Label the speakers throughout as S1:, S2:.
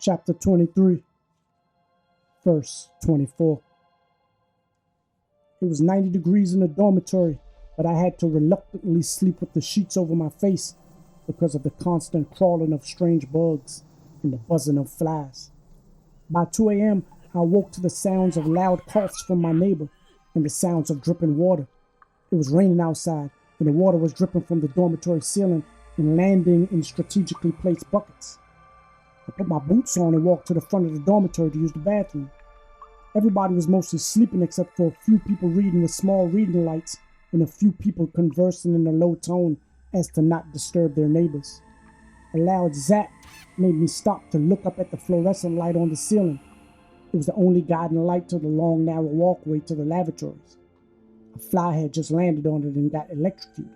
S1: Chapter 23, verse 24. It was 90 degrees in the dormitory, but I had to reluctantly sleep with the sheets over my face because of the constant crawling of strange bugs and the buzzing of flies. By 2 a.m., I woke to the sounds of loud coughs from my neighbor and the sounds of dripping water. It was raining outside, and the water was dripping from the dormitory ceiling and landing in strategically placed buckets. I put my boots on and walked to the front of the dormitory to use the bathroom. Everybody was mostly sleeping except for a few people reading with small reading lights and a few people conversing in a low tone as to not disturb their neighbors. A loud zap made me stop to look up at the fluorescent light on the ceiling. It was the only guiding light to the long, narrow walkway to the lavatories. A fly had just landed on it and got electrocuted.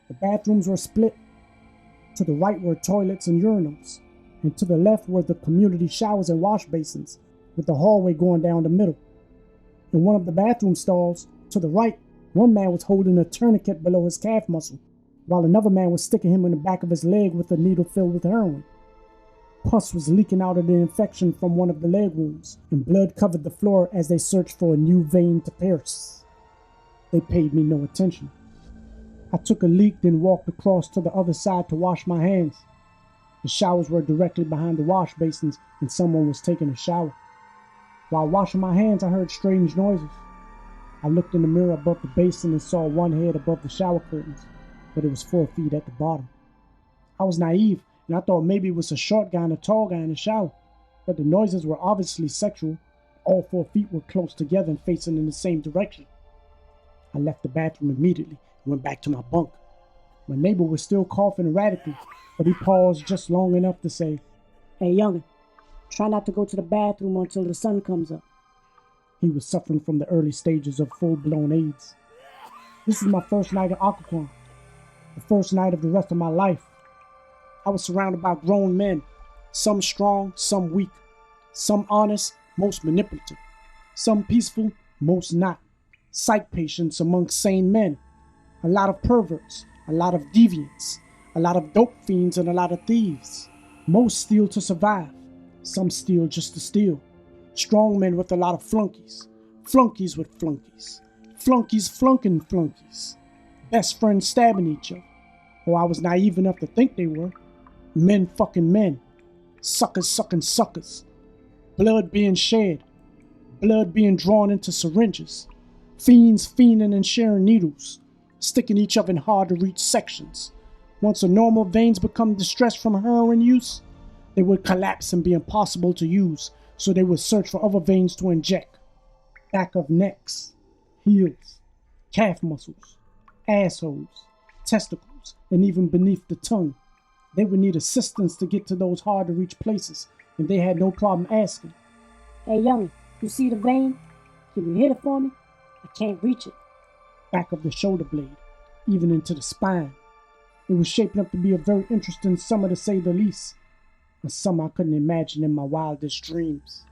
S1: The bathrooms were split. To the right were toilets and urinals, and to the left were the community showers and wash basins, with the hallway going down the middle. In one of the bathroom stalls, to the right, one man was holding a tourniquet below his calf muscle, while another man was sticking him in the back of his leg with a needle filled with heroin. Pus was leaking out of the infection from one of the leg wounds, and blood covered the floor as they searched for a new vein to pierce. They paid me no attention. I took a leak, then walked across to the other side to wash my hands. The showers were directly behind the wash basins, and someone was taking a shower. While washing my hands, I heard strange noises. I looked in the mirror above the basin and saw one head above the shower curtains, but it was 4 feet at the bottom. I was naive, and I thought maybe it was a short guy and a tall guy in the shower, but the noises were obviously sexual. All 4 feet were close together and facing in the same direction. I left the bathroom immediately and went back to my bunk. My neighbor was still coughing erratically, but he paused just long enough to say, "Hey, youngin', try not to go to the bathroom until the sun comes up." He was suffering from the early stages of full-blown AIDS. This was my first night at Occoquan, the first night of the rest of my life. I was surrounded by grown men, some strong, some weak, some honest, most manipulative, some peaceful, most not, psych patients amongst sane men, a lot of perverts, a lot of deviants, a lot of dope fiends, and a lot of thieves. Most steal to survive, some steal just to steal. Strong men with a lot of flunkies, flunkies with flunkies, flunkies flunking flunkies, best friends stabbing each other, or I was naive enough to think they were. Men fucking men, suckers sucking suckers, blood being shed, blood being drawn into syringes, fiends fiending and sharing needles, sticking each other in hard-to-reach sections. Once the normal veins become distressed from heroin use, they would collapse and be impossible to use, so they would search for other veins to inject. Back of necks, heels, calf muscles, assholes, testicles, and even beneath the tongue. They would need assistance to get to those hard-to-reach places, and they had no problem asking. "Hey, young, you see the vein? Can you hit it for me? I can't reach it." Back of the shoulder blade, even into the spine. It was shaping up to be a very interesting summer, to say the least. A summer I couldn't imagine in my wildest dreams.